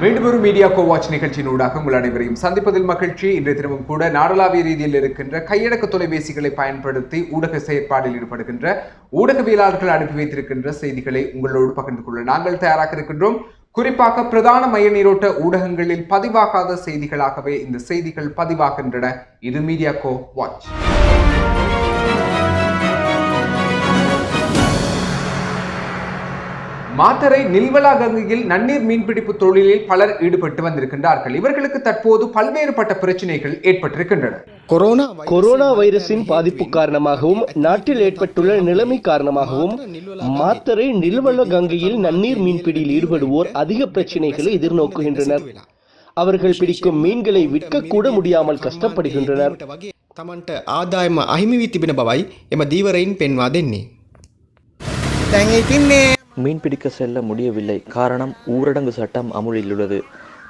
மீண்டும் ஒரு media co watch நிகழ்ச்சியின் ஊடாக உங்கள் அனைவரையும் சந்திப்பதில் மகிழ்ச்சி. இன்றைய தினமும் கூட நாடளாவிய ரீதியில் இருக்கின்ற கையடக்க தொலைபேசிகளை பயன்படுத்தி ஊடக செயற்பாடில் ஈடுபடுகின்ற ஊடகவியலாளர்கள் அனுப்பி வைத்திருக்கின்ற செய்திகளை உங்களோடு பகிர்ந்து கொள்ள நாங்கள் தயாராக இருக்கின்றோம். குறிப்பாக பிரதான மைய நீரோட்ட ஊடகங்களில் பதிவாகாத செய்திகளாகவே இந்த செய்திகள் பதிவாகின்றன. இது media co watch. Matara Nilwala கங்கையில் நன்னீர் மீன்பிடிப்பு தொழிலில் பலர் ஈடுபட்டு வந்திருக்கின்றார்கள். இவர்களுக்கு தற்போது பல்வேறுபட்ட பிரச்சனைகள் ஏற்பட்டிருக்கின்றன. கொரோனா வைரஸின் பாதிப்பு காரணமாகவும் நாட்டில் ஏற்பட்டுள்ள நிலைமை காரணமாகவும் மாத்தறை நில்வலா கங்கையில் நன்னீர் மீன்பிடியில் ஈடுபடுவோர் அதிக பிரச்சனைகளை எதிர்நோக்குகின்றனர். அவர்கள் பிடிக்கும் மீன்களை விற்கக்கூட முடியாமல் கஷ்டப்படுகின்றனர். තමන්ට ආදායම අහිමි වී තිබෙන බවයි එම දීවරයින් පෙන්වා දෙන්නේ. மீன்பிடிக்க செல்ல முடியவில்லை. காரணம், ஊரடங்கு சட்டம் அமுலில் உள்ளது.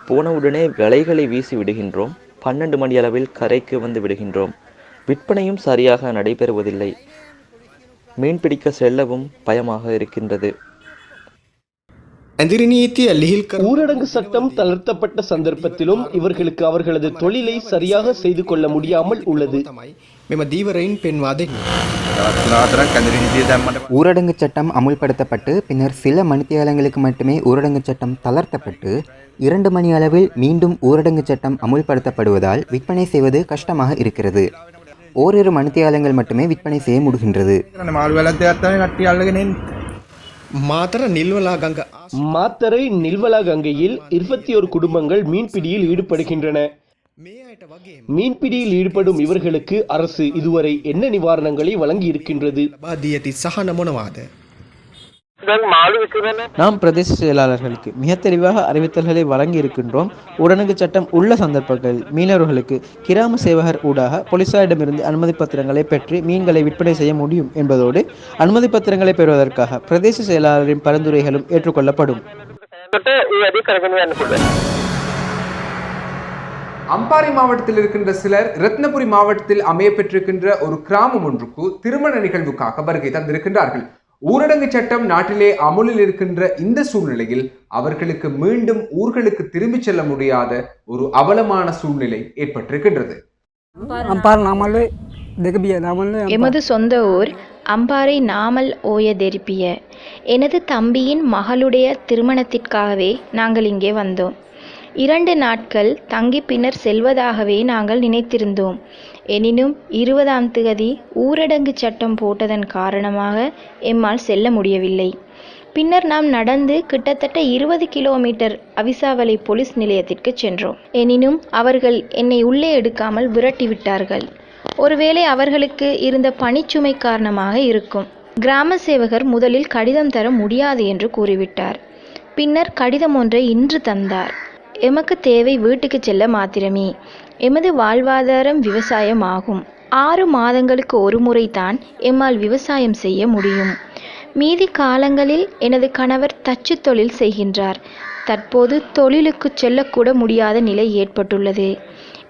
போனவுடனே வலைகளை வீசி விடுகின்றோம். 12 மணி அளவில் கரைக்கு வந்து விடுகின்றோம். விற்பனையும் சரியாக நடைபெறுவதில்லை. மீன்பிடிக்க செல்லவும் பயமாக இருக்கின்றது. ஊரடங்கு சட்டம் தளர்த்தப்பட்ட சந்தர்ப்பத்திலும் இவர்களுக்கு அவர்களது தொழிலை சரியாக செய்து கொள்ள முடியாமல் உள்ளது. ஊரடங்கு சட்டம் அமுல்படுத்தப்பட்டு பின்னர் சில மணித்தியாலங்களுக்கு மட்டுமே ஊரடங்கு சட்டம் தளர்த்தப்பட்டு 2 மணி அளவில் மீண்டும் ஊரடங்கு சட்டம் அமுல்படுத்தப்படுவதால் விற்பனை செய்வது கஷ்டமாக இருக்கிறது. ஓரிரு மணித்தியாலங்கள் மட்டுமே விற்பனை செய்ய முடிகின்றது. மாத்தறை நில்வலா கங்கையில் 21 குடும்பங்கள் மீன்பிடியில் ஈடுபடுகின்றன. மீன்பிடியில் ஈடுபடும் இவர்களுக்கு அரசு இதுவரை என்ன நிவாரணங்களை வழங்கி இருக்கின்றது? நாம் பிரதேச செயலாளர்களுக்கு மிக தெளிவாக அறிவித்தல்களை வழங்கி இருக்கின்றோம். ஊரடங்கு சட்டம் உள்ள சந்தர்ப்பங்களில் மீனவர்களுக்கு கிராம சேவகர் ஊடாக போலீசாரிடமிருந்து அனுமதி பத்திரங்களை பெற்று மீன்களை விற்பனை செய்ய முடியும் என்பதோடு அனுமதி பத்திரங்களை பெறுவதற்காக பிரதேச செயலாளரின் பரிந்துரைகளும் ஏற்றுக்கொள்ளப்படும். அம்பாறை மாவட்டத்தில் இருக்கின்ற சிலர் ரத்னபுரி மாவட்டத்தில் அமைய பெற்றிருக்கின்ற ஒரு கிராமம் ஒன்றுக்கு திருமண நிகழ்வுக்காக வருகை தந்திருக்கின்றார்கள். ஊரடங்கு சட்டம் நாட்டிலே அமுலில் இருக்கின்ற இந்த சூழ்நிலையில் அவர்களுக்கு மீண்டும் ஊர்களுக்கு திரும்பிச் செல்ல முடியாத ஒரு அவலமான சூழ்நிலை ஏற்பட்டிருக்கின்றது. எமது சொந்த ஊர் அம்பாறை நாமல் ஓய தெரிப்பிய. எனது தம்பியின் மகளுடைய திருமணத்திற்காகவே நாங்கள் இங்கே வந்தோம். 2 நாட்கள் தங்கி பின்னர் செல்வதாகவே நாங்கள் நினைத்திருந்தோம். எனினும் 20ஆம் தேதி ஊரடங்கு சட்டம் போட்டதன் காரணமாக எம்மால் செல்ல முடியவில்லை. பின்னர் நாம் நடந்து கிட்டத்தட்ட 20 கிலோமீட்டர் அவிசாவளை போலீஸ் நிலையத்திற்கு சென்றோம். எனினும் அவர்கள் என்னை உள்ளே எடுக்காமல் விரட்டிவிட்டார்கள். ஒருவேளை அவர்களுக்கு இருந்த பணிச்சுமை காரணமாக இருக்கும். கிராம சேவகர் முதலில் கடிதம் தர முடியாது என்று கூறிவிட்டார். பின்னர் கடிதம் ஒன்றை இன்று தந்தார். எமக்கு தேவை வீட்டுக்கு செல்ல மாத்திரமே. எமது வாழ்வாதாரம் விவசாயம் ஆகும். 6 மாதங்களுக்கு ஒரு முறைதான் எம்மால் விவசாயம் செய்ய முடியும். மீதி காலங்களில் எனது கணவர் தச்சு தொழில் செய்கின்றார். தற்போது தொழிலுக்கு செல்லக்கூட முடியாத நிலை ஏற்பட்டுள்ளது.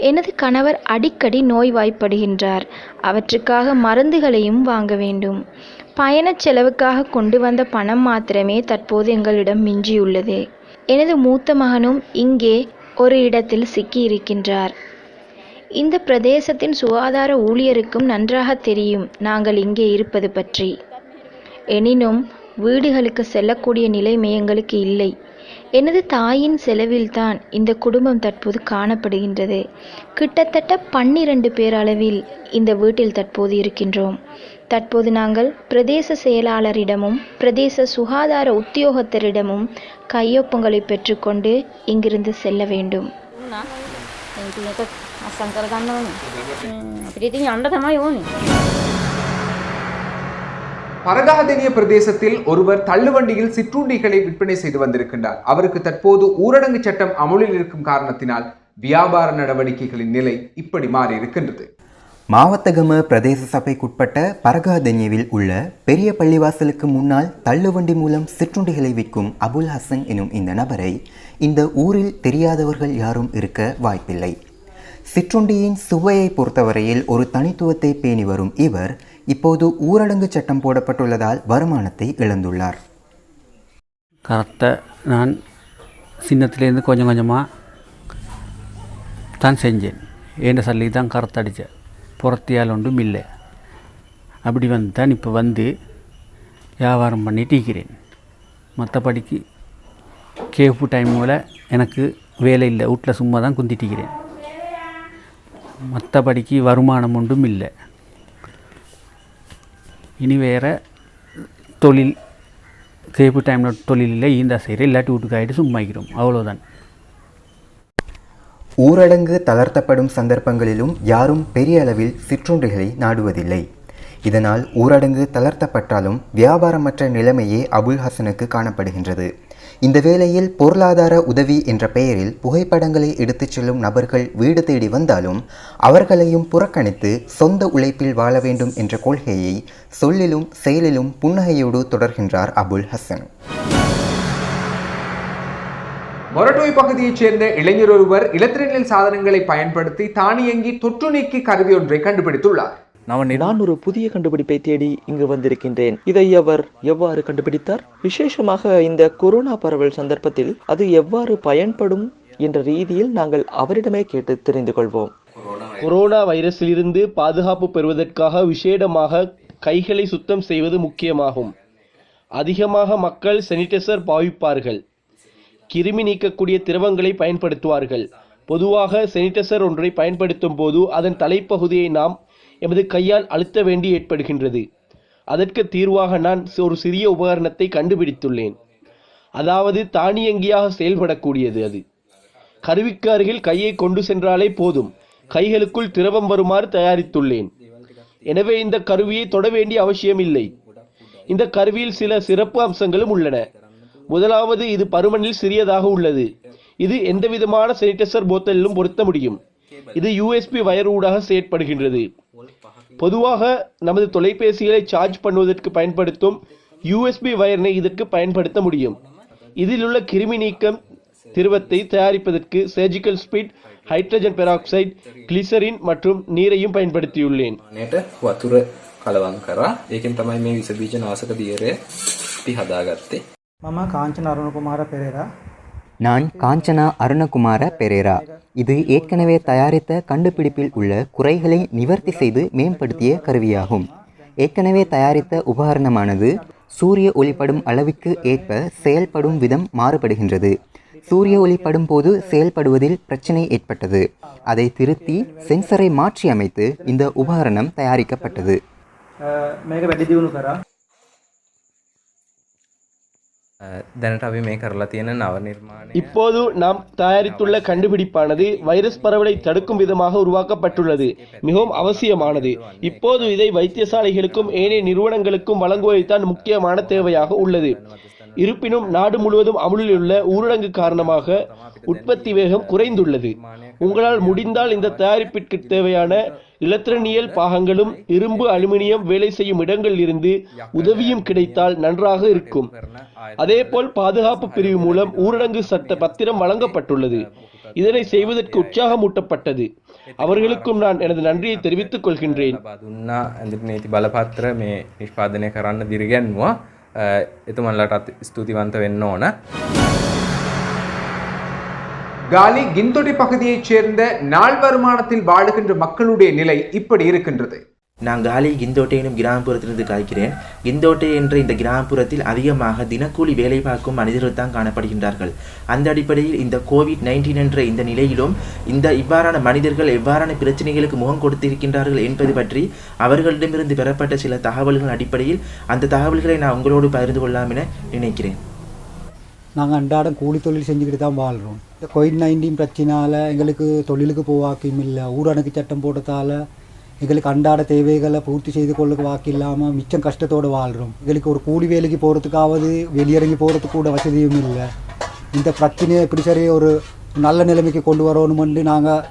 எனது கணவர் அடிக்கடி நோய்வாய்ப்படுகின்றார். அவற்றுக்காக மருந்துகளையும் வாங்க வேண்டும். பயணச் செலவுக்காக கொண்டு வந்த பணம் மாத்திரமே தற்போது எங்களிடம் மிஞ்சியுள்ளது. எனது மூத்த மகனும் இங்கே ஒரு இடத்தில் சிக்கி இருக்கின்றார். இந்த பிரதேசத்தின் சுகாதார ஊழியருக்கும் நன்றாக தெரியும் நாங்கள் இங்கே இருப்பது பற்றி. எனினும் வீடுகளுக்கு செல்லக்கூடிய நிலைமை எங்களுக்கு இல்லை. எனது தாயின் செலவில்தான் இந்த குடும்பம் தற்போது காணப்படுகின்றது. கிட்டத்தட்ட 12 பேர் அளவில் இந்த வீட்டில் தற்போது இருக்கின்றோம். தற்போது நாங்கள் பிரதேச செயலாளரிடமும் பிரதேச சுகாதார உத்தியோகத்தரிடமும் கையொப்பங்களை பெற்றுக்கொண்டு இங்கிருந்து செல்ல வேண்டும். பரகாதெனிய பிரதேசத்தில் ஒருவர் தள்ளுவண்டியில் சிற்றுண்டிகளை விற்பனை செய்து வந்திருக்கின்றார். அவருக்கு தற்போது ஊரடங்கு சட்டம் அமுலில் இருக்கும் காரணத்தினால் வியாபார நடவடிக்கைகளின் நிலை இப்படி மாறி இருக்கின்றது. மாவத்தகம பிரதேச சபைக்குட்பட்ட பரகாதெனியவில் உள்ள பெரிய பள்ளிவாசலுக்கு முன்னால் தள்ளுவண்டி மூலம் சிற்றுண்டிகளை விற்கும் அபுல் ஹசன் எனும் இந்த நபரை இந்த ஊரில் தெரியாதவர்கள் யாரும் இருக்க வாய்ப்பில்லை. சிற்றுண்டியின் சுவையை பொறுத்தவரையில் ஒரு தனித்துவத்தை பேணி வரும் இவர் இப்போது ஊரடங்கு சட்டம் போடப்பட்டுள்ளதால் வருமானத்தை இழந்துள்ளார். கரெக்டாக நான் சின்னத்துலேருந்து கொஞ்சம் கொஞ்சமாக தான் செஞ்சேன். ஏண்ட சல்லி தான் கருத்தடித்தேன், புறத்தியால் ஒன்றும் இல்லை. அப்படி வந்து தான் இப்போ வந்து வியாபாரம் பண்ணிட்டு இருக்கிறேன். மற்றபடிக்கு கேஃபு டைமில் எனக்கு வேலை இல்லை, வீட்டில் சும்மா தான் குந்திட்டிக்கிறேன். மற்றபடிக்கு வருமானம் ஒன்றும் இல்லை. இனி வேறு தொழில் கேஃபு டைமில் தொழில் இல்லை, ஈந்தா செய்கிறேன், இல்லாட்டி வீட்டுக்காயிட்டு சும்மா இருக்கிறோம், அவ்வளோதான். ஊரடங்கு தளர்த்தப்படும் சந்தர்ப்பங்களிலும் யாரும் பெரிய அளவில் சிற்றுண்டிகளை நாடுவதில்லை. இதனால் ஊரடங்கு தளர்த்தப்பட்டாலும் வியாபாரமற்ற நிலைமையே அபுல் ஹசனுக்கு காணப்படுகின்றது. இந்த வேளையில் பொருளாதார உதவி என்ற பெயரில் புகைப்படங்களை எடுத்துச் செல்லும் நபர்கள் வீடு தேடி வந்தாலும் அவர்களையும் புறக்கணித்து சொந்த உழைப்பில் வாழ வேண்டும் என்ற கொள்கையை சொல்லிலும் செயலிலும் புன்னகையோடு தொடர்கின்றார் அபுல் ஹசன். மொரட்டோய் பகுதியைச் சேர்ந்த இளைஞர் ஒருவர் இலத்திரனியல் சாதனங்களை பயன்படுத்தி தானியங்கி தொற்று நீக்கி கருவி ஒன்றை கண்டுபிடித்துள்ளார். நான் ஒரு புதிய கண்டுபிடிப்பை தேடி இங்கு வந்திருக்கின்றேன். இதை அவர் எவ்வாறு கண்டுபிடித்தார்? விசேஷமாக இந்த கொரோனா பரவல் சந்தர்ப்பத்தில் அது எவ்வாறு பயன்படும் என்ற ரீதியில் நாங்கள் அவரிடமே கேட்டு தெரிந்து கொள்வோம். கொரோனா வைரஸிலிருந்து பாதுகாப்பு பெறுவதற்காக விசேடமாக கைகளை சுத்தம் செய்வது முக்கியமாகும். அதிகமாக மக்கள் சானிடைசர் பாவிப்பார்கள், கிருமி நீக்கக்கூடிய திரவங்களை பயன்படுத்துவார்கள். பொதுவாக சானிடைசர் ஒன்றை பயன்படுத்தும் போது அதன் தலைப்பகுதியை நாம் எமது கையால் அழுத்த வேண்டி ஏற்படுகின்றது. அதற்கு தீர்வாக நான் ஒரு சிறிய உபகரணத்தை கண்டுபிடித்துள்ளேன். அதாவது தானியங்கியாக செயல்படக்கூடியது. அது கருவிக்கு அருகில் கையை கொண்டு சென்றாலே போதும், கைகளுக்குள் திரவம் வருமாறு தயாரித்துள்ளேன். எனவே இந்த கருவியை தொட வேண்டிய அவசியம் இல்லை. இந்த கருவியில் சில சிறப்பு அம்சங்களும் உள்ளன. முதலாவது, இது பருமனில் சிறியதாக உள்ளது. இது எந்தவிதமான சானிடைசர் போத்தலிலும் பொருத்த முடியும். இது USB வயர் ஊடாக செயற்படுகின்றது. பொதுவாக நமது தொலைபேசிகளை சார்ஜ் பண்ணுவதற்கு பயன்படுத்தும் USB வயரினை இதற்கு பயன்படுத்த முடியும். இதில் உள்ள கிருமி நீக்கம் திரவத்தை தயாரிப்பதற்கு surgical spirit, hydrogen peroxide, glycerin மற்றும் நீரையும் பயன்படுத்தியுள்ளேன். நான் காஞ்சனா அருணகுமார பெரேரா. இது ஏற்கனவே தயாரித்த கண்டுபிடிப்பில் உள்ள குறைகளை நிவர்த்தி செய்து மேம்படுத்திய கருவியாகும். ஏற்கனவே தயாரித்த உபகரணமானது சூரிய ஒளிப்படும் அளவுக்கு ஏற்ப செயல்படும் விதம் மாறுபடுகின்றது. சூரிய ஒளிப்படும் போது செயல்படுவதில் பிரச்சனை ஏற்பட்டது. அதை திருத்தி சென்சரை மாற்றி அமைத்து இந்த உபகரணம் தயாரிக்கப்பட்டது. இப்போது நாம் தயாரித்துள்ள கண்டுபிடிப்பானது வைரஸ் பரவலை தடுக்கும் விதமாக உருவாக்கப்பட்டுள்ளது. மிகவும் அவசியமானது. இப்போது இதை வைத்தியசாலைகளுக்கும் ஏனைய நிறுவனங்களுக்கும் வழங்குவதுதான் முக்கியமான தேவையாக உள்ளது. இருப்பினும் நாடு முழுவதும் அமுலில் உள்ள ஊரடங்கு காரணமாக உற்பத்தி வேகம் குறைந்துள்ளது. உங்களால் முடிந்தால் இந்த தயாரிப்பிற்கு தேவையான இலத்திரனியல் பாகங்களும் இரும்பு, அலுமினியம் வேலை செய்யும் இடங்களில் இருந்து உதவியும் கிடைத்தால் நன்றாக இருக்கும். அதேபோல் பாதுகாப்பு பிரிவு மூலம் ஊரடங்கு சட்ட பத்திரம் வழங்கப்பட்டுள்ளது. இதனை செய்வதற்கு உற்சாகமூட்டப்பட்டது. அவர்களுக்கும் நான் எனது நன்றியை தெரிவித்துக் கொள்கின்றேன். காலி கிந்தொட்டி பகுதியைச் சேர்ந்த நாள் வருமானத்தில் வாழுகின்ற மக்களுடைய நிலை இப்படி இருக்கின்றது. நான் காலி கிந்தோட்டை எனும் கிராமப்புறத்திலிருந்து கலைக்கிறேன். கிந்தோட்டை என்ற இந்த கிராமப்புறத்தில் அதிகமாக தினக்கூலி வேலை பார்க்கும் மனிதர்கள் தான் காணப்படுகின்றார்கள். அந்த அடிப்படையில் இந்த COVID-19 என்ற இந்த நிலையிலும் இவ்வாறான மனிதர்கள் எவ்வாறான பிரச்சனைகளுக்கு முகம் கொடுத்திருக்கின்றார்கள் என்பது பற்றி அவர்களிடமிருந்து பெறப்பட்ட சில தகவல்கள் அடிப்படையில் அந்த தகவல்களை நான் உங்களோடு பகிர்ந்து கொள்ளலாம் என நினைக்கிறேன். நாங்கள் அன்றாடம் கூலி தொழில் செஞ்சுக்கிட்டு தான் வாழ்கிறோம். இந்த COVID-19 பிரச்சனையால் எங்களுக்கு தொழிலுக்கு போவாக்கும் இல்லை. ஊரடங்கு சட்டம் போட்டதால் எங்களுக்கு அன்றாட தேவைகளை பூர்த்தி செய்து கொள்ள வாக்கு இல்லாமல் மிச்சம் கஷ்டத்தோடு வாழ்கிறோம். எங்களுக்கு ஒரு கூலி வேலைக்கு போகிறதுக்காவது வெளியிறங்கி போகிறதுக்கு கூட வசதியும் இல்லை. இந்த பிரச்சனையை எப்படி சரி ஒரு நல்ல நிலைமைக்கு கொண்டு வரணுமென்று நாங்கள்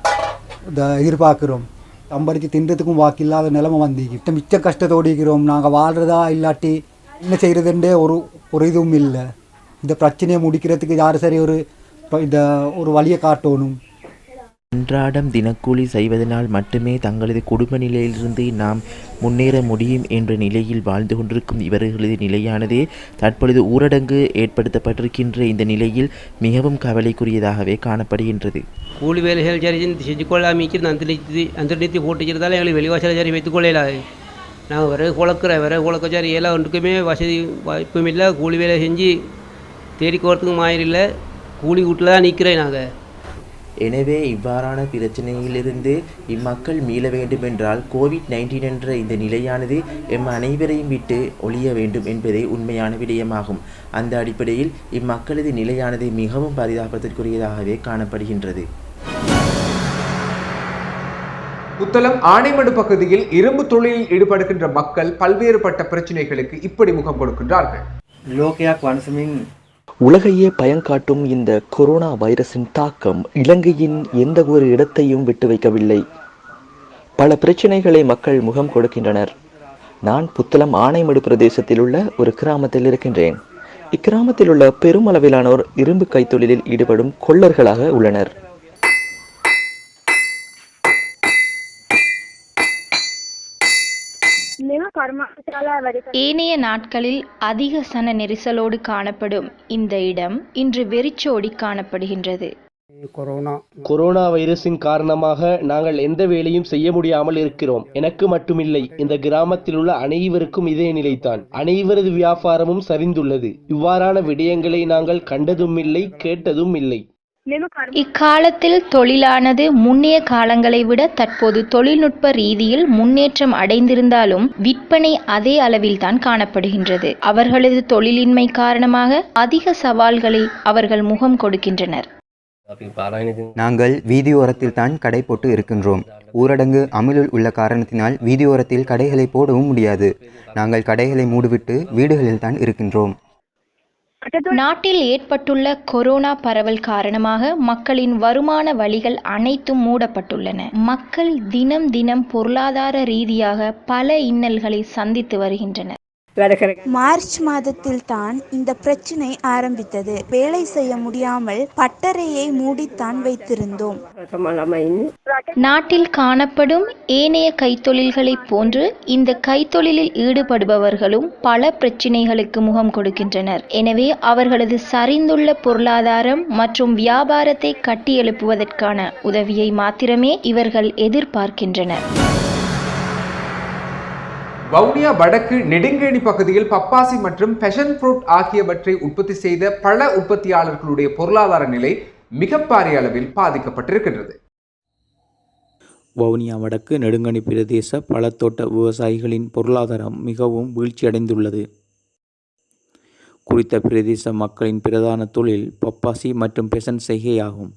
எதிர்பார்க்குறோம். சம்பாதிச்சு தின்றதுக்கும் வாக்கு இல்லாத நிலைமை வந்து மிச்சம் கஷ்டத்தோடு இருக்கிறோம். நாங்கள் வாழ்கிறதா இல்லாட்டி என்ன செய்கிறதுன்றே ஒரு இதுவும் இல்லை. இந்த பிரச்சனையை முடிக்கிறதுக்கு யார் சரி ஒரு வழியை காட்டணும். அன்றாடம் தினக்கூலி செய்வதனால் மட்டுமே தங்களது குடும்ப நிலையிலிருந்து நாம் முன்னேற முடியும் என்ற நிலையில் வாழ்ந்து கொண்டிருக்கும் இவர்களது நிலையானது தற்பொழுது ஊரடங்கு ஏற்படுத்தப்பட்டிருக்கின்ற இந்த நிலையில் மிகவும் கவலைக்குரியதாகவே காணப்படுகின்றது. கூலி வேலைகள் சரி செஞ்சு கொள்ளாமிக்கு அந்த நிறுத்தி போட்டுக்கிறதால எங்களுக்கு வெளிவாசலை சரி வைத்துக் கொள்ளலாது. நாங்கள் விறகு குழக்க சரி எல்லாம் ஒன்றுக்குமே வசதி வாய்ப்பும் இல்லை. கூலி வேலை செஞ்சு தேடிக்கோறதுக்கு மாயிரில்லை. கூலி வீட்டில் தான் நிற்கிறேன் நாங்கள். எனவே இவ்வாறான பிரச்சனையிலிருந்து இம்மக்கள் மீள வேண்டுமென்றால் கோவிட்-19 என்ற இந்த நிலையானது எம் அனைவரையும் விட்டு ஒழிய வேண்டும் என்பதே உண்மையான விடயமாகும். அந்த அடிப்படையில் இம்மக்களது நிலையானது மிகவும் பரிதாபத்திற்குரியதாகவே காணப்படுகின்றது. புத்தளம் ஆனைமடு பகுதியில் இரும்பு தொழிலில் ஈடுபடுகின்ற மக்கள் பல்வேறுபட்ட பிரச்சனைகளுக்கு இப்படி முகம் கொடுக்கின்றார்கள். உலகையே பயங்காட்டும் இந்த கொரோனா வைரஸின் தாக்கம் இலங்கையின் எந்த ஒரு இடத்தையும் விட்டு வைக்கவில்லை. பல பிரச்சனைகளை மக்கள் முகம் கொடுக்கின்றனர். நான் புத்தளம் ஆனைமடு பிரதேசத்தில் உள்ள ஒரு கிராமத்தில் இருக்கின்றேன். இக்கிராமத்தில் உள்ள பெருமளவிலானோர் இரும்பு கைத்தொழிலில் ஈடுபடும் கொள்ளர்களாக உள்ளனர். ஏனைய நாட்களில் அதிக சன நெரிசலோடு காணப்படும் இந்த இடம் இன்று வெறிச்சோடி காணப்படுகின்றது. கொரோனா வைரஸின் காரணமாக நாங்கள் எந்த வேலையும் செய்ய முடியாமல் இருக்கிறோம். எனக்கு மட்டுமில்லை, இந்த கிராமத்தில் உள்ள அனைவருக்கும் இதே நிலைத்தான். அனைவரது வியாபாரமும் சரிந்துள்ளது. இவ்வாறான விடயங்களை நாங்கள் கண்டதும் இல்லை, கேட்டதும் இல்லை. இக்காலத்தில் தொழிலானது முன்னைய காலங்களை விட தற்போது தொழில்நுட்ப ரீதியில் முன்னேற்றம் அடைந்திருந்தாலும் விற்பனை அதே அளவில் தான் காணப்படுகின்றது. அவர்களது தொழிலின்மை காரணமாக அதிக சவால்களை அவர்கள் முகம் கொடுக்கின்றனர். நாங்கள் வீதியோரத்தில் தான் கடை போட்டு இருக்கின்றோம். ஊரடங்கு அமலில் உள்ள காரணத்தினால் வீதியோரத்தில் கடைகளை போடவும் முடியாது. நாங்கள் கடைகளை மூடிவிட்டு வீடுகளில் தான் இருக்கின்றோம். நாட்டில் ஏற்பட்டுள்ள கொரோனா பரவல் காரணமாக மக்களின் வருமான வழிகள் அனைத்தும் மூடப்பட்டுள்ளன. மக்கள் தினம் தினம் பொருளாதார ரீதியாக பல இன்னல்களை சந்தித்து வருகின்றனர். மார்ச் மாதத்தில் தான் இந்த பிரச்சனை ஆரம்பித்தது. வேலை செய்ய முடியாமல் பட்டறையை மூடித்தான் வைத்திருந்தோம். நாட்டில் காணப்படும் ஏனைய கைத்தொழில்களைப் போன்று இந்த கைத்தொழிலில் ஈடுபடுபவர்களும் பல பிரச்சினைகளுக்கு முகம் கொடுக்கின்றனர். எனவே அவர்களது சரிந்துள்ள பொருளாதாரம் மற்றும் வியாபாரத்தை கட்டியெழுப்புவதற்கான உதவியை மாத்திரமே இவர்கள் எதிர்பார்க்கின்றனர். வவுனியா வடக்கு நெடுங்கேணி பகுதியில் பப்பாசி மற்றும் பேஷன் ஃப்ரூட் ஆகியவற்றை உற்பத்தி செய்த பல உற்பத்தியாளர்களுடைய பொருளாதார நிலை மிக பாரிய அளவில் பாதிக்கப்பட்டிருக்கின்றது. வவுனியா வடக்கு நெடுங்கணி பிரதேச பழத்தோட்ட விவசாயிகளின் பொருளாதாரம் மிகவும் வீழ்ச்சியடைந்துள்ளது. குறித்த பிரதேச மக்களின் பிரதான தொழில் பப்பாசி மற்றும் பெசன் செய்கையாகும்.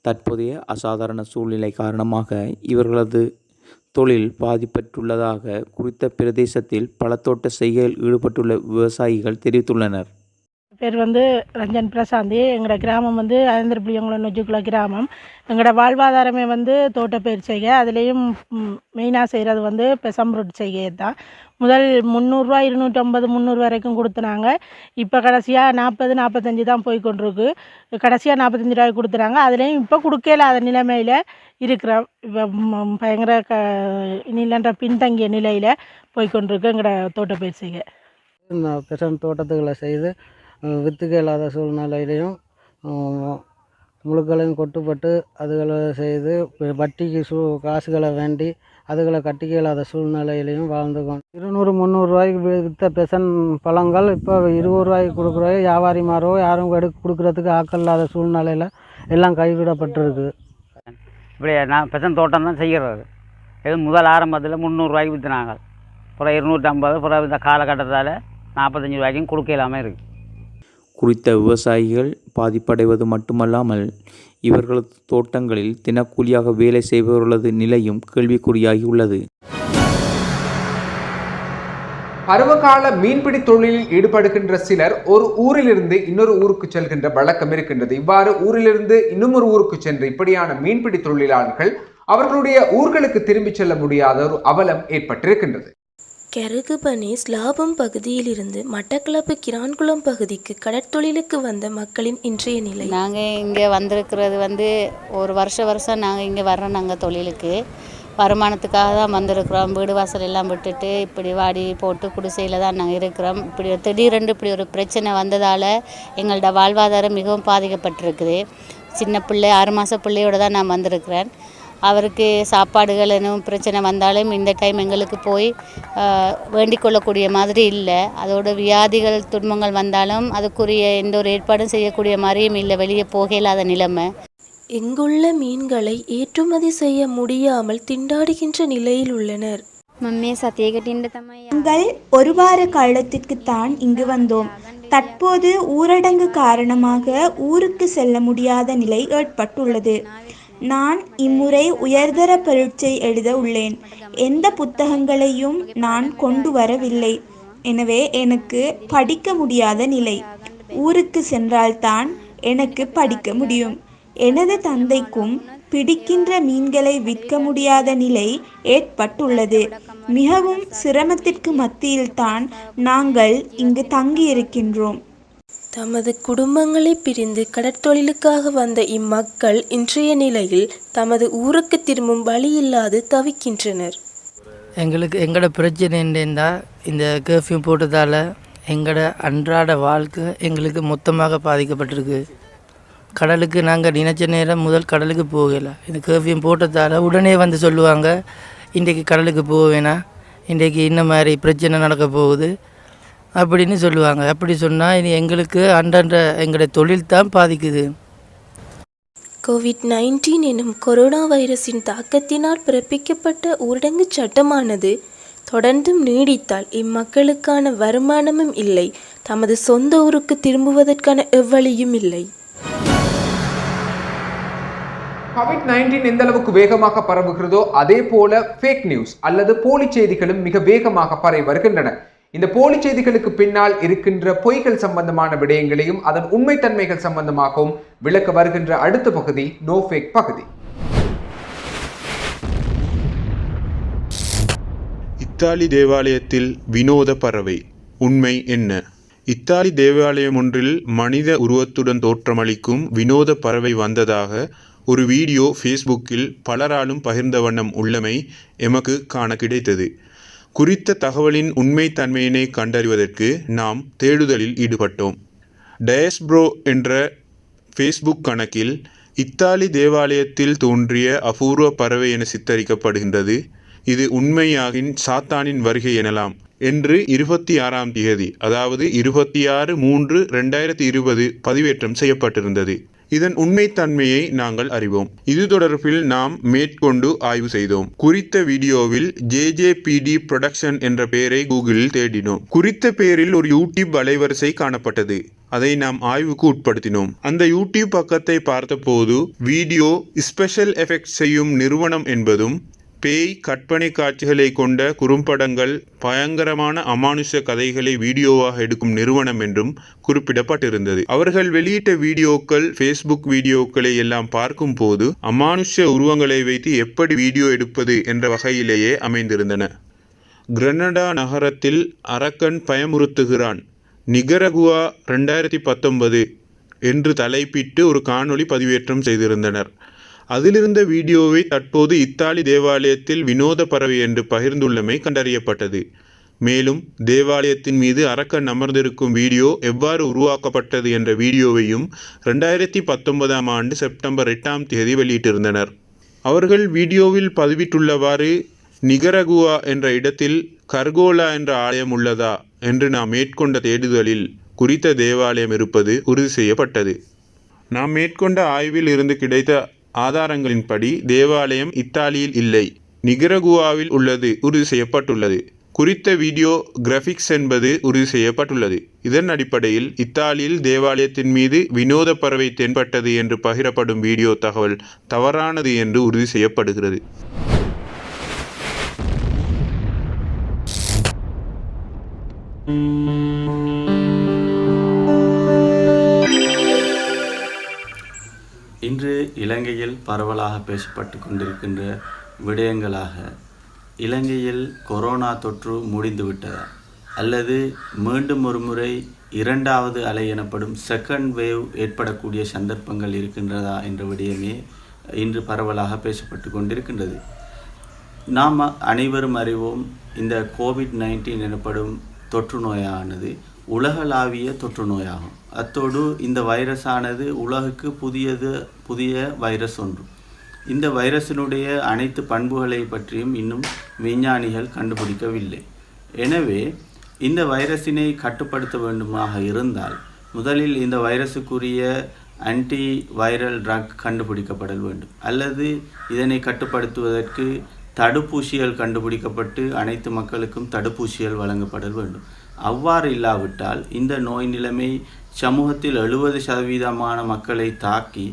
தற்போதைய அசாதாரண சூழ்நிலை காரணமாக இவர்களது தொழில் பாதிப்பட்டுள்ளதாக குறித்த பிரதேசத்தில் பழத்தோட்ட செய்கையில் ஈடுபட்டுள்ள விவசாயிகள் தெரிவித்துள்ளனர். பேர் ரஞ்சன் பிரசாந்தி. எங்களோட கிராமம் அயந்திரப்புளியங்குள நொஜுக்குள கிராமம். எங்களோட வாழ்வாதாரமே தோட்டப்பயிர் செய்கை. அதுலேயும் மெயினாக செய்கிறது பெசம்ரூட் செய்கை தான். முதல் 300 250 300 வரைக்கும் கொடுத்துனாங்க. இப்போ கடைசியாக 40 45 தான் போய் கொண்டிருக்கு. கடைசியாக 45 ரூபாய்க்கு கொடுத்துறாங்க. அதுலேயும் இப்போ கொடுக்கல அந்த நிலைமையில் இருக்கிறோம். இப்போ பயங்கர நிலன்ற பின்தங்கிய நிலையில் போய்கொண்டிருக்கு எங்களோட தோட்டப்பயிர் செய்கை. பெசன் தோட்டத்துக்களை செய்து வித்துக்க இல்லாத சூழ்நிலையிலையும் முழுக்களையும் கொட்டுப்பட்டு அதுகளை செய்து வட்டிக்கு காசுகளை வேண்டி அதுகளை கட்டிக்க இல்லாத சூழ்நிலையிலையும் வாழ்ந்துக்கோம். 200 300 ரூபாய்க்கு விற்ற பெசன் பழங்கள் இப்போ 20 ரூபாய்க்கு கொடுக்குற வியாபாரிமாரோ யாரும் கொடுக்குறதுக்கு ஆக்கள் இல்லாத சூழ்நிலையில் எல்லாம் கைவிடப்பட்டிருக்கு. இப்படி நான் பெசன் தோட்டம் தான் செய்கிறது. இது முதல் ஆரம்பத்தில் 300 ரூபாய்க்கு விற்றுனாங்க. அப்புறம் 250, அப்புறம் இந்த காலகட்டத்தால் 45 ரூபாய்க்கும் கொடுக்க இல்லாமல் இருக்குது. குறித்த விவசாயிகள் பாதிப்படைவது மட்டுமல்லாமல் இவர்களது தோட்டங்களில் தினக்கூலியாக வேலை செய்பவர்களது நிலையும் கேள்விக்குறியாகியுள்ளது. பருவகால மீன்பிடி தொழிலில் ஈடுபடுகின்ற சிலர் ஒரு ஊரிலிருந்து இன்னொரு ஊருக்கு செல்கின்ற வழக்கம் இருக்கின்றது. இவ்வாறு ஊரிலிருந்து இன்னொரு ஊருக்கு சென்று இப்படியான மீன்பிடி தொழிலாளர்கள் அவர்களுடைய ஊர்களுக்கு திரும்பி செல்ல முடியாத ஒரு அவலம் ஏற்பட்டிருக்கின்றது. கெருகுபனி ஸ்லாபம் பகுதியிலிருந்து மட்டக்களப்பு கிரான்குளம் பகுதிக்கு கடற்தொழிலுக்கு வந்த மக்களின் இன்றைய நிலை. நாங்கள் இங்கே வந்திருக்கிறது ஒரு வருஷம் நாங்கள் இங்கே வர்றோம். நாங்கள் தொழிலுக்கு வருமானத்துக்காக தான் வந்திருக்கிறோம். வீடு வாசல் எல்லாம் விட்டுட்டு இப்படி வாடி போட்டு குடிசையில் தான் நாங்கள் இருக்கிறோம். இப்படி திடீரென்று இப்படி ஒரு பிரச்சனை வந்ததால் எங்களோட வாழ்வாதாரம் மிகவும் பாதிக்கப்பட்டிருக்குது. சின்ன பிள்ளை 6 மாத பிள்ளையோடு தான் நான் வந்திருக்கிறேன். அவருக்கு சாப்பாடுகள் எதுவும் பிரச்சனை வந்தாலும் இந்த டைம் எங்களுக்கு போய் வேண்டிக் கொள்ளக்கூடிய மாதிரி இல்லை. அதோட வியாதிகள் துன்பங்கள் வந்தாலும் அதுக்குரிய எந்த ஒரு ஏற்பாடும் செய்யக்கூடிய மாதிரியும் இல்லை. வெளியே போக இல்லாத நிலைமை. இங்குள்ள மீன்களை ஏற்றுமதி செய்ய முடியாமல் திண்டாடுகின்ற நிலையில் உள்ளனர். நாங்கள் ஒரு வார காலத்திற்குத்தான் இங்கு வந்தோம். தற்போது ஊரடங்கு காரணமாக ஊருக்கு செல்ல முடியாத நிலை ஏற்பட்டுள்ளது. நான் இம்முறை உயர்தர பரீட்சை எழுத உள்ளேன். எந்த புத்தகங்களையும் நான் கொண்டு வரவில்லை. எனவே எனக்கு படிக்க முடியாத நிலை. ஊருக்கு சென்றால்தான் எனக்கு படிக்க முடியும். எனது தந்தைக்கும் பிடிக்கின்ற மீன்களை விற்க முடியாத நிலை ஏற்பட்டுள்ளது. மிகவும் சிரமத்திற்கு மத்தியில்தான் நாங்கள் இங்கு தங்கியிருக்கின்றோம். தமது குடும்பங்களை பிரிந்து கடற்தொழிலுக்காக வந்த இம்மக்கள் இன்றைய நிலையில் தமது ஊருக்கு திரும்பும் வழி இல்லாது தவிக்கின்றனர். எங்களோட பிரச்சனை என்னென்னா இந்த கர்ஃப்யூ போட்டதால் எங்களோட அன்றாட வாழ்க்கை எங்களுக்கு மொத்தமாக பாதிக்கப்பட்டிருக்கு. கடலுக்கு நாங்கள் நினைச்ச நேரம் முதல் கடலுக்கு போகலை. இந்த கர்ஃப்யூ போட்டதால் உடனே வந்து சொல்லுவாங்க, இன்றைக்கு கடலுக்கு போக வேணாம், இன்றைக்கு இந்த மாதிரி பிரச்சனை நடக்க போகுது அப்படின்னு சொல்லுவாங்க. அப்படி சொன்னால் இது எங்களுக்கு அன்றன்ற எங்களுடைய தொழில் தான் பாதிக்குது. COVID-19 எனும் கொரோனா வைரஸின் தாக்கத்தினால் பிறப்பிக்கப்பட்ட ஊரடங்கு சட்டமானது தொடர்ந்தும் நீடித்தால் இம்மக்களுக்கான வருமானமும் இல்லை, தமது சொந்த ஊருக்கு திரும்புவதற்கான எவ்வழியும் இல்லை. COVID-19 எந்த அளவுக்கு வேகமாக பரவுகிறதோ அதே போல ஃபேக் நியூஸ் அல்லது போலி செய்திகளும் மிக வேகமாக பரவி வருகின்றன. இந்த போலி செய்திகளுக்கு பின்னால் இருக்கின்ற பொய்கள் சம்பந்தமான விடயங்களையும் அதன் உண்மைத்தன்மைகள் சம்பந்தமாகவும் விளக்க வருகின்ற அடுத்த பகுதி நோ ஃபேக் பகுதி. இத்தாலி தேவாலயத்தில் வினோத பறவை, உண்மை என்ன? இத்தாலி தேவாலயம் ஒன்றில் மனித உருவத்துடன் தோற்றமளிக்கும் வினோத பறவை வந்ததாக ஒரு வீடியோ ஃபேஸ்புக்கில் பலராலும் பகிர்ந்த வண்ணம் உள்ளமை எமக்கு காண கிடைத்தது. குறித்த தகவலின் உண்மை தன்மையினை கண்டறிவதற்கு நாம் தேடுதலில் ஈடுபட்டோம். டயஸ்ப்ரோ என்ற ஃபேஸ்புக் கணக்கில் இத்தாலி தேவாலயத்தில் தோன்றிய அபூர்வ பறவை என சித்தரிக்கப்படுகின்றது. இது உண்மையாகின் சாத்தானின் வருகை எனலாம் என்று 26ஆம் தேதி, அதாவது 26/3/2020 பதிவேற்றம் செய்யப்பட்டிருந்தது. இதன் உண்மைத்தன்மையை நாங்கள் அறிவோம். இது தொடர்பில் நாம் மேற்கொண்டு ஆய்வு செய்தோம். குறித்த வீடியோவில் JJPD புரொடக்ஷன் என்ற பெயரை கூகுளில் தேடினோம். குறித்த பெயரில் ஒரு யூடியூப் அலைவரிசை காணப்பட்டது. அதை நாம் ஆய்வுக்கு உட்படுத்தினோம். அந்த யூடியூப் பக்கத்தை பார்த்தபோது வீடியோ ஸ்பெஷல் எஃபெக்ட் செய்யும் நிறுவனம் என்பதும் பேய் கற்பனை காட்சிகளை கொண்ட குறும்படங்கள் பயங்கரமான அமானுஷ கதைகளை வீடியோவாக எடுக்கும் நிறுவனம் என்றும் குறிப்பிடப்பட்டிருந்தது. அவர்கள் வெளியிட்ட வீடியோக்கள் ஃபேஸ்புக் வீடியோக்களை எல்லாம் பார்க்கும் போது அமானுஷ உருவங்களை வைத்து எப்படி வீடியோ எடுப்பது என்ற வகையிலேயே அமைந்திருந்தன. கிரனடா நகரத்தில் அரக்கன் பயமுறுத்துகிறான், நிகரகுவா 2019 என்று தலைப்பிட்டு ஒரு காணொளி பதிவேற்றம் செய்திருந்தனர். அதிலிருந்த வீடியோவை தற்போது இத்தாலி தேவாலயத்தில் வினோத பறவை என்று பகிர்ந்துள்ளமை கண்டறியப்பட்டது. மேலும் தேவாலயத்தின் மீது அரக்கன் அமர்ந்திருக்கும் வீடியோ எவ்வாறு உருவாக்கப்பட்டது என்ற வீடியோவையும் 2019ஆம் ஆண்டு செப்டம்பர் 8ஆம் தேதி வெளியிட்டிருந்தனர். அவர்கள் வீடியோவில் பதிவிட்டுள்ளவாறு நிகரகுவா என்ற இடத்தில் கர்கோலா என்ற ஆலயம் உள்ளதா என்று நாம் மேற்கொண்ட தேடுதலில் குறித்த தேவாலயம் இருப்பது உறுதி செய்யப்பட்டது. நாம் மேற்கொண்ட ஆய்வில் இருந்து கிடைத்த ஆதாரங்களின்படி தேவாலயம் இத்தாலியில் இல்லை, நிகரகுவாவில் உள்ளது உறுதி செய்யப்பட்டுள்ளது. குறித்த வீடியோ கிராஃபிக்ஸ் என்பது உறுதி செய்யப்பட்டுள்ளது. இதன் அடிப்படையில் இத்தாலியில் தேவாலயத்தின் மீது வினோத பறவை தென்பட்டது என்று பகிரப்படும் வீடியோ தகவல் தவறானது என்று உறுதி செய்யப்படுகிறது. இன்று இலங்கையில் பரவலாக பேசப்பட்டு கொண்டிருக்கின்ற விடயங்களாக இலங்கையில் கொரோனா தொற்று முடிந்துவிட்டதா அல்லது மீண்டும் ஒரு முறை இரண்டாவது அலை எனப்படும் செகண்ட் வேவ் ஏற்படக்கூடிய சந்தர்ப்பங்கள் இருக்கின்றதா என்ற விடயமே இன்று பரவலாக பேசப்பட்டு கொண்டிருக்கின்றது. நாம் அனைவரும் அறிவோம், இந்த கோவிட்-19 எனப்படும் தொற்று நோயானது உலகளாவிய தொற்று நோயாகும். அத்தோடு இந்த வைரஸானது உலகுக்கு புதிய வைரஸ் ஒன்று. இந்த வைரஸினுடைய அனைத்து பண்புகளை பற்றியும் இன்னும் விஞ்ஞானிகள் கண்டுபிடிக்கவில்லை. எனவே இந்த வைரஸினை கட்டுப்படுத்த வேண்டுமாக இருந்தால் முதலில் இந்த வைரஸுக்குரிய ஆன்டி வைரல் ட்ரக் கண்டுபிடிக்கப்பட வேண்டும், அல்லது இதனை கட்டுப்படுத்துவதற்கு தடுப்பூசிகள் கண்டுபிடிக்கப்பட்டு அனைத்து மக்களுக்கும் தடுப்பூசிகள் வழங்கப்பட வேண்டும். அவ்வாறு இல்லாவிட்டால் இந்த நோய் நிலைமை சமூகத்தில் 70% மக்களை தாக்கி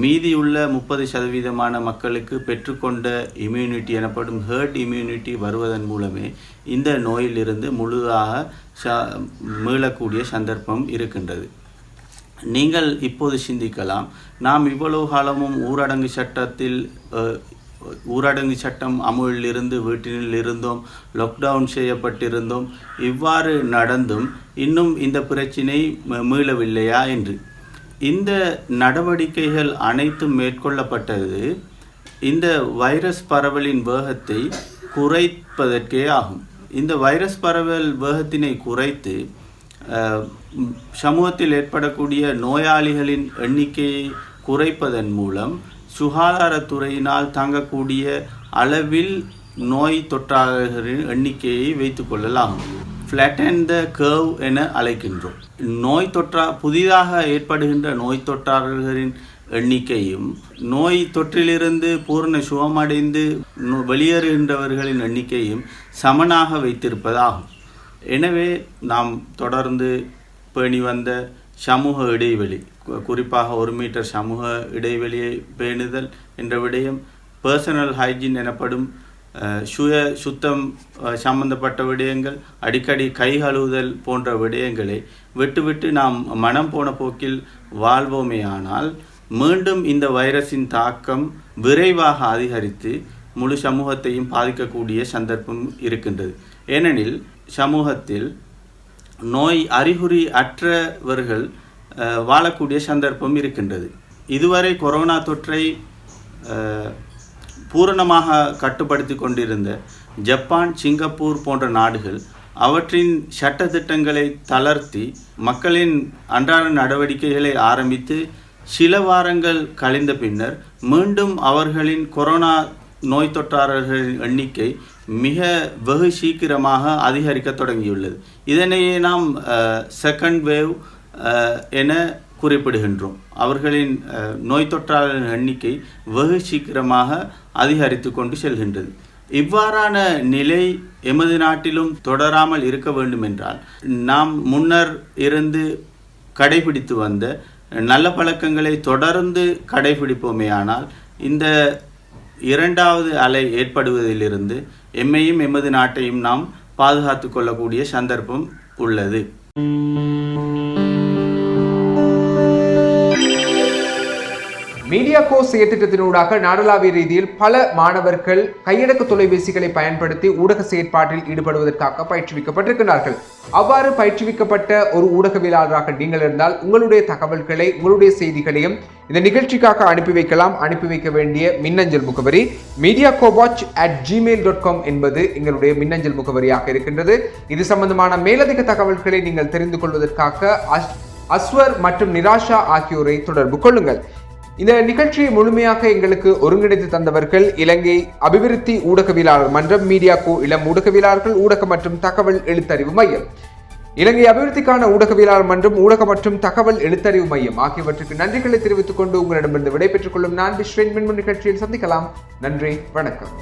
மீதியுள்ள 30% மக்களுக்கு பெற்றுக்கொண்ட இம்யூனிட்டி எனப்படும் ஹெர்ட் இம்யூனிட்டி வருவதன் மூலமே இந்த நோயிலிருந்து முழுதாக மீளக்கூடிய சந்தர்ப்பம் இருக்கின்றது. நீங்கள் இப்போது சிந்திக்கலாம், நாம் இவ்வளவு காலமும் ஊரடங்கு சட்டம் அமுலில் இருந்து வீட்டினில் இருந்தோம், லாக்டவுன் செய்யப்பட்டிருந்தோம், இவ்வாறு நடந்தும் இன்னும் இந்த பிரச்சினை மீளவில்லையா என்று. இந்த நடவடிக்கைகள் அனைத்தும் மேற்கொள்ளப்பட்டது இந்த வைரஸ் பரவலின் வேகத்தை குறைப்பதற்கே ஆகும். இந்த வைரஸ் பரவல் வேகத்தினை குறைத்து சமூகத்தில் ஏற்படக்கூடிய நோயாளிகளின் எண்ணிக்கையை குறைப்பதன் மூலம் சுகாதாரத்துறையினால் தாங்கக்கூடிய அளவில் நோய் தொற்றாளர்களின் எண்ணிக்கையை வைத்து கொள்ளலாம். ஃப்ளாட்டன் த கர்வ் என அழைக்கின்றோம். புதிதாக ஏற்படுகின்ற நோய் தொற்றாளர்களின் எண்ணிக்கையும் நோய் தொற்றிலிருந்து பூரண சுகமடைந்து வெளியேறுகின்றவர்களின் எண்ணிக்கையும் சமனாக வைத்திருப்பதாகும். எனவே நாம் தொடர்ந்து பேணி வந்த சமூக இடைவெளி, குறிப்பாக 1 மீட்டர் சமூக இடைவெளியை பேணுதல் என்ற விடயம், பர்சனல் ஹைஜீன் எனப்படும் சுத்தம் சம்பந்தப்பட்ட விடயங்கள், அடிக்கடி கை கழுவுதல் போன்ற விடயங்களை விட்டுவிட்டு நாம் மனம் போன போக்கில் வாழ்வோமேயானால் மீண்டும் இந்த வைரஸின் தாக்கம் விரைவாக அதிகரித்து முழு சமூகத்தையும் பாதிக்கக்கூடிய சந்தர்ப்பம் இருக்கின்றது. ஏனெனில் சமூகத்தில் நோய் அறிகுறி அற்றவர்கள் வாழக்கூடிய சந்தர்ப்பம் இருக்கின்றது. இதுவரை கொரோனா தொற்றை பூரணமாக கட்டுப்படுத்தி கொண்டிருந்த ஜப்பான், சிங்கப்பூர் போன்ற நாடுகள் அவற்றின் சட்டத்திட்டங்களை தளர்த்தி மக்களின் அன்றாட நடவடிக்கைகளை ஆரம்பித்து சில வாரங்கள் கழிந்த பின்னர் மீண்டும் அவர்களின் கொரோனா நோய் தொற்றாளர்களின் எண்ணிக்கை மிக வெகு சீக்கிரமாக அதிகரிக்க தொடங்கியுள்ளது. இதனையே நாம் செகண்ட் வேவ் என குறிப்பிடுகின்றோம். அவர்களின் நோய் தொற்றாளர்களின் எண்ணிக்கை வெகு சீக்கிரமாக அதிகரித்து கொண்டு செல்கின்றது. இவ்வாறான நிலை எமது நாட்டிலும் தொடராமல் இருக்க வேண்டும் என்றால் நாம் முன்னர் இருந்து கடைபிடித்து வந்த நல்ல பழக்கங்களை தொடர்ந்து கடைபிடிப்போமேயானால் இந்த இரண்டாவது அலை ஏற்படுவதிலிருந்து எம்மையும் எமது நாட்டையும் நாம் பாதுகாத்து கொள்ளக்கூடிய சந்தர்ப்பம் உள்ளது. மீடியா கோர்ஸ் செயற்திட்டத்தினூடாக நாடளாவிய ரீதியில் பல மாணவர்கள் கையடக்க தொலைபேசிகளை பயன்படுத்தி ஊடக செயற்பாட்டில் ஈடுபடுவதற்காக பயிற்றுவிக்கப்பட்டிருக்கிறார்கள். அவ்வாறு பயிற்றுவிக்கப்பட்ட ஒரு ஊடகவியலாளராக நீங்கள் இருந்தால் உங்களுடைய தகவல்களை, உங்களுடைய செய்திகளையும் இந்த நிகழ்ச்சிக்காக அனுப்பி வைக்கலாம். அனுப்பி வைக்க வேண்டிய மின்னஞ்சல் முகவரி mediacowatch@gmail.com என்பது எங்களுடைய மின்னஞ்சல் முகவரியாக இருக்கின்றது. இது சம்பந்தமான மேலதிக தகவல்களை நீங்கள் தெரிந்து கொள்வதற்காக அஸ்வர் மற்றும் நிராஷா ஆகியோரை தொடர்பு கொள்ளுங்கள். இந்த நிகழ்ச்சியை முழுமையாக எங்களுக்கு ஒருங்கிணைத்து தந்தவர்கள் இலங்கை அபிவிருத்தி ஊடகவியலாளர் மன்றம், மீடியாகோ இளம் ஊடகவியலாளர்கள், ஊடக மற்றும் தகவல் எழுத்தறிவு மையம், இலங்கை அபிவிருத்திக்கான ஊடகவியலாளர் மன்றம், ஊடக மற்றும் தகவல் எழுத்தறிவு மையம் ஆகியவற்றுக்கு நன்றிகளை தெரிவித்துக் கொண்டு உங்களிடமிருந்து விடைபெற்றுக் கொள்ளும் நான் விஸ்வன். மின்முன் நிகழ்ச்சியில் சந்திக்கலாம். நன்றி, வணக்கம்.